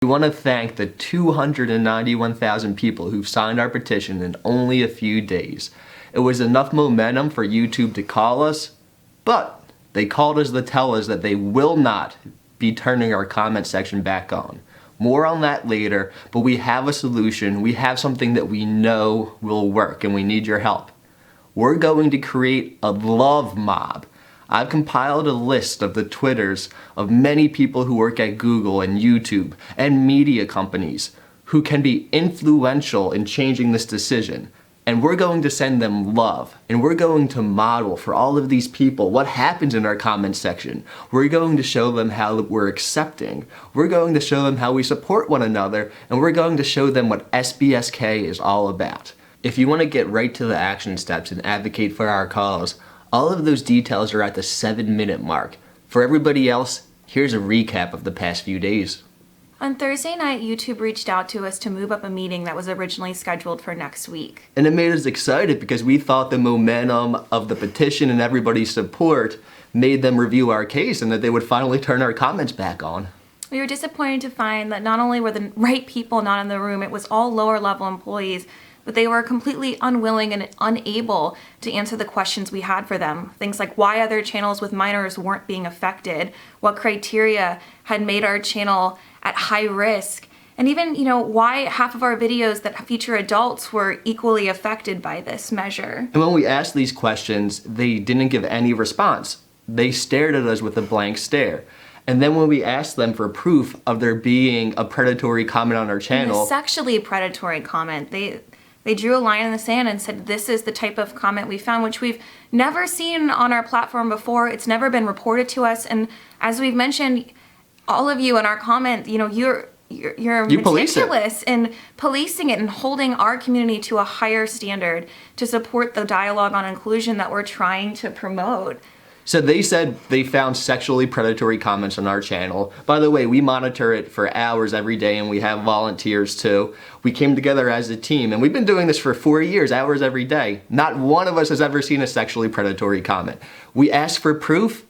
We want to thank the 291,000 people who've signed our petition in only a few days. It was enough momentum for YouTube to call us, but they called us to tell us that they will not be turning our comment section back on. More on that later, but we have a solution. We have something that we know will work, and we need your help. We're going to create a love mob. I've compiled a list of the Twitters of many people who work at Google and YouTube and media companies who can be influential in changing this decision. And we're going to send them love, and we're going to model for all of these people what happens in our comment section. We're going to show them how we're accepting. We're going to show them how we support one another, and we're going to show them what SBSK is all about. If you want to get right to the action steps and advocate for our cause, all of those details are at the 7-minute mark. For everybody else, here's a recap of the past few days. On Thursday night, YouTube reached out to us to move up a meeting that was originally scheduled for next week. And it made us excited because we thought the momentum of the petition and everybody's support made them review our case and that they would finally turn our comments back on. We were disappointed to find that not only were the right people not in the room, it was all lower level employees, but they were completely unwilling and unable to answer the questions we had for them. Things like why other channels with minors weren't being affected, what criteria had made our channel at high risk, and even, why half of our videos that feature adults were equally affected by this measure. And when we asked these questions, they didn't give any response. They stared at us with a blank stare. And then when we asked them for proof of there being a predatory comment on our channel, a sexually predatory comment, they drew a line in the sand and said, this is the type of comment we found, which we've never seen on our platform before. It's never been reported to us. And as we've mentioned, all of you in our comment, you're meticulous in policing it and holding our community to a higher standard to support the dialogue on inclusion that we're trying to promote. So they said they found sexually predatory comments on our channel. By the way, we monitor it for hours every day and we have volunteers too. We came together as a team and we've been doing this for 4 years, hours every day. Not one of us has ever seen a sexually predatory comment. We asked for proof.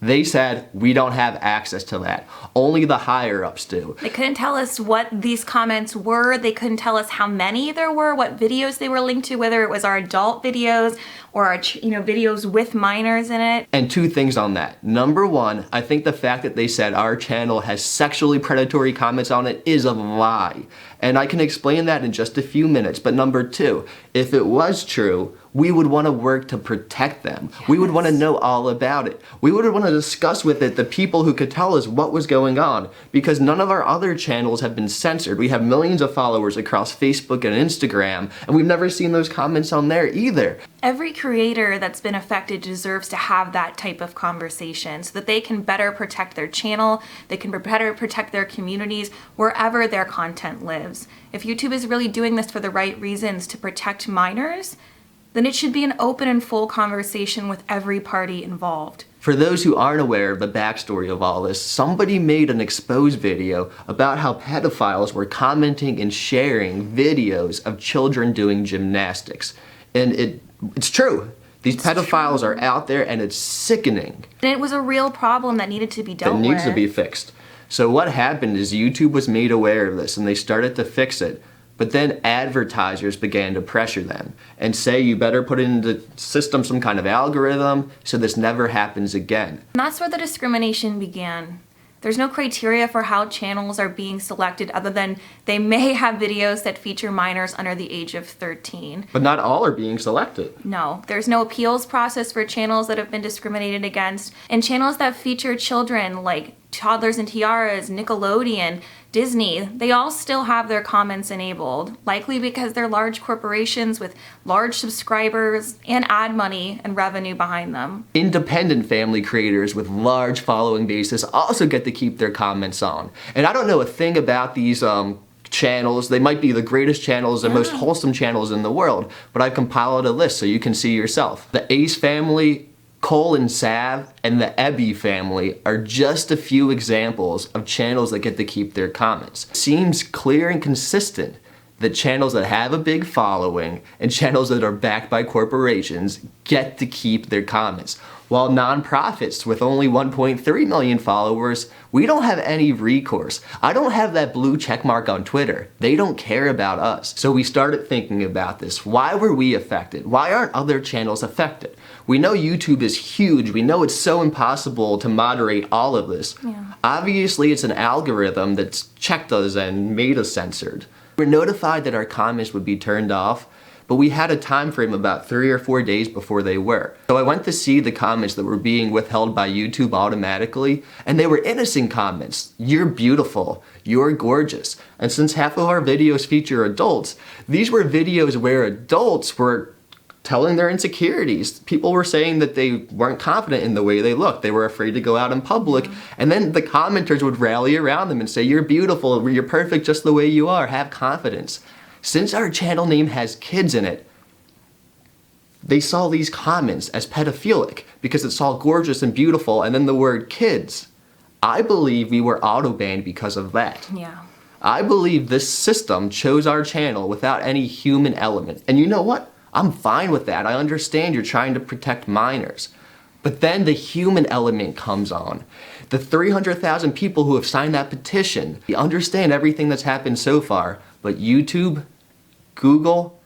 They said we don't have access to that. Only the higher ups do. They couldn't tell us what these comments were. They couldn't tell us how many there were, what videos they were linked to, whether it was our adult videos or our videos with minors in it. And 2 things on that. Number 1, I think the fact that they said our channel has sexually predatory comments on it is a lie. And I can explain that in just a few minutes. But number 2, if it was true, we would want to work to protect them. Yes. We would want to know all about it. We would want to discuss with it the people who could tell us what was going on, because none of our other channels have been censored. We have millions of followers across Facebook and Instagram, and we've never seen those comments on there either. Every creator that's been affected deserves to have that type of conversation so that they can better protect their channel, they can better protect their communities wherever their content lives. If YouTube is really doing this for the right reasons to protect minors, then it should be an open and full conversation with every party involved. For those who aren't aware of the backstory of all this, somebody made an exposed video about how pedophiles were commenting and sharing videos of children doing gymnastics. And it's true. These pedophiles are out there and it's sickening. And it was a real problem that needed to be dealt with. That needs to be fixed. So what happened is YouTube was made aware of this and they started to fix it. But then advertisers began to pressure them and say you better put into the system some kind of algorithm so this never happens again. And that's where the discrimination began. There's no criteria for how channels are being selected other than they may have videos that feature minors under the age of 13. But not all are being selected. No, there's no appeals process for channels that have been discriminated against. And channels that feature children like Toddlers and Tiaras, Nickelodeon, Disney, they all still have their comments enabled, likely because they're large corporations with large subscribers and ad money and revenue behind them. Independent family creators with large following bases also get to keep their comments on. And I don't know a thing about these channels. They might be the greatest channels and most wholesome channels in the world, but I've compiled a list so you can see yourself. The Ace family, Cole and Sav, and the Ebby family are just a few examples of channels that get to keep their comments. It seems clear and consistent that channels that have a big following and channels that are backed by corporations get to keep their comments. While nonprofits with only 1.3 million followers, we don't have any recourse. I don't have that blue check mark on Twitter. They don't care about us. So we started thinking about this. Why were we affected? Why aren't other channels affected? We know YouTube is huge. We know it's so impossible to moderate all of this. Yeah. Obviously, it's an algorithm that's checked us and made us censored. We're notified that our comments would be turned off, but we had a time frame about 3 or 4 days before they were. So I went to see the comments that were being withheld by YouTube automatically, and they were innocent comments. You're beautiful, you're gorgeous. And since half of our videos feature adults, these were videos where adults were telling their insecurities. People were saying that they weren't confident in the way they looked. They were afraid to go out in public. And then the commenters would rally around them and say, you're beautiful, you're perfect just the way you are, have confidence. Since our channel name has kids in it, they saw these comments as pedophilic because it's all gorgeous and beautiful and then the word kids. I believe we were auto-banned because of that. Yeah. I believe this system chose our channel without any human element. And you know what? I'm fine with that. I understand you're trying to protect minors. But then the human element comes on. The 300,000 people who have signed that petition, we understand everything that's happened so far, but YouTube, Google,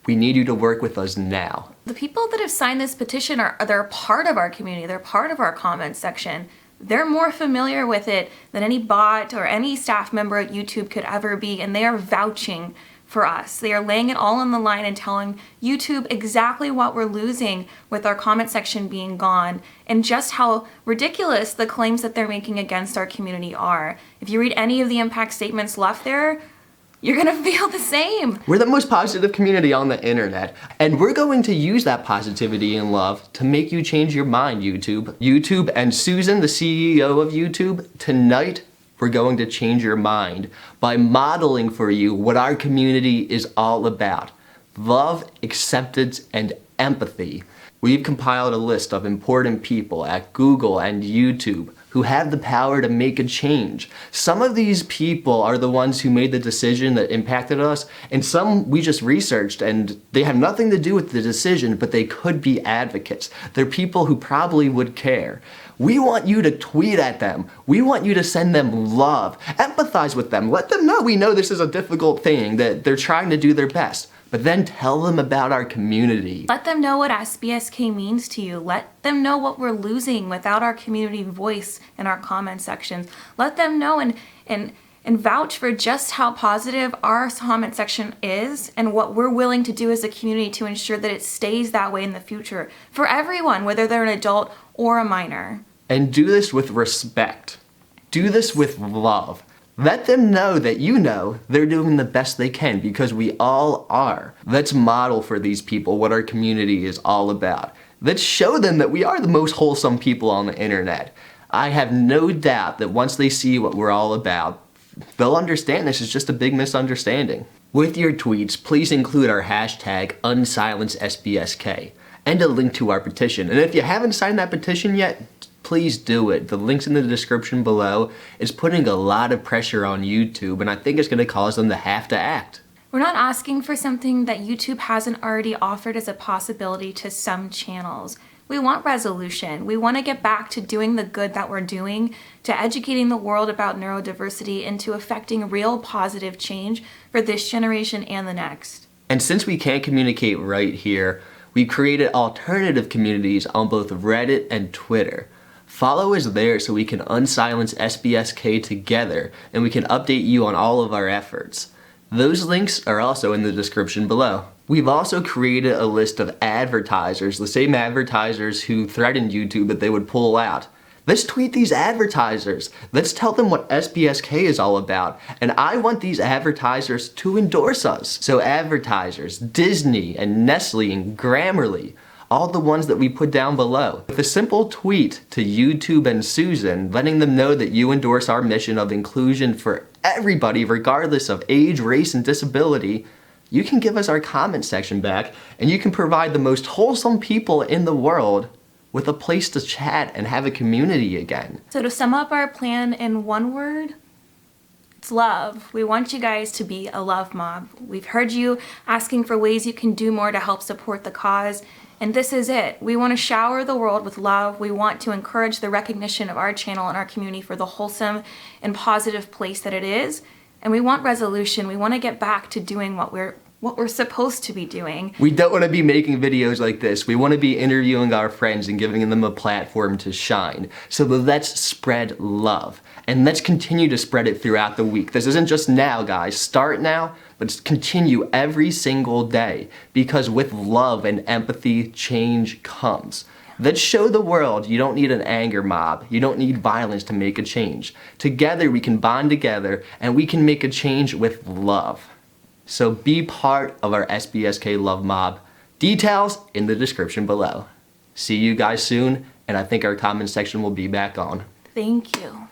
we need you to work with us now. The people that have signed this petition they're part of our community. They're part of our comment section. They're more familiar with it than any bot or any staff member at YouTube could ever be, and they are vouching for us. They are laying it all on the line and telling YouTube exactly what we're losing with our comment section being gone and just how ridiculous the claims that they're making against our community are. If you read any of the impact statements left there, you're gonna feel the same. We're the most positive community on the internet, and we're going to use that positivity and love to make you change your mind, YouTube. YouTube and Susan, the CEO of YouTube, tonight we're going to change your mind by modeling for you what our community is all about. Love, acceptance, and empathy. We've compiled a list of important people at Google and YouTube who have the power to make a change. Some of these people are the ones who made the decision that impacted us, and some we just researched and they have nothing to do with the decision, but they could be advocates. They're people who probably would care. We want you to tweet at them. We want you to send them love. Empathize with them. Let them know we know this is a difficult thing, that they're trying to do their best. But then tell them about our community. Let them know what SBSK means to you. Let them know what we're losing without our community voice in our comment sections. Let them know and vouch for just how positive our comment section is and what we're willing to do as a community to ensure that it stays that way in the future for everyone, whether they're an adult or a minor. And do this with respect. Do this with love. Let them know that you know they're doing the best they can, because we all are. Let's model for these people what our community is all about. Let's show them that we are the most wholesome people on the internet. I have no doubt that once they see what we're all about, they'll understand this is just a big misunderstanding. With your tweets, please include our hashtag #UnsilenceSBSK and a link to our petition. And if you haven't signed that petition yet, please do it. The link's in the description below. It's putting a lot of pressure on YouTube, and I think it's going to cause them to have to act. We're not asking for something that YouTube hasn't already offered as a possibility to some channels. We want resolution. We want to get back to doing the good that we're doing, to educating the world about neurodiversity, and to affecting real positive change for this generation and the next. And since we can't communicate right here, we created alternative communities on both Reddit and Twitter. Follow us there so we can unsilence SBSK together, and we can update you on all of our efforts. Those links are also in the description below. We've also created a list of advertisers, the same advertisers who threatened YouTube that they would pull out. Let's tweet these advertisers. Let's tell them what SBSK is all about. And I want these advertisers to endorse us. So advertisers, Disney and Nestle and Grammarly, all the ones that we put down below. With a simple tweet to YouTube and Susan, letting them know that you endorse our mission of inclusion for everybody, regardless of age, race, and disability, you can give us our comment section back, and you can provide the most wholesome people in the world with a place to chat and have a community again. So to sum up our plan in one word, it's love. We want you guys to be a love mob. We've heard you asking for ways you can do more to help support the cause. And this is it. We want to shower the world with love. We want to encourage the recognition of our channel and our community for the wholesome and positive place that it is. And we want resolution. We want to get back to doing what we're supposed to be doing. We don't want to be making videos like this. We want to be interviewing our friends and giving them a platform to shine. So let's spread love. And let's continue to spread it throughout the week. This isn't just now, guys. Start now, but continue every single day. Because with love and empathy, change comes. Let's show the world you don't need an anger mob. You don't need violence to make a change. Together, we can bond together and we can make a change with love. So be part of our SBSK Love Mob. Details in the description below. See you guys soon, and I think our comment section will be back on. Thank you.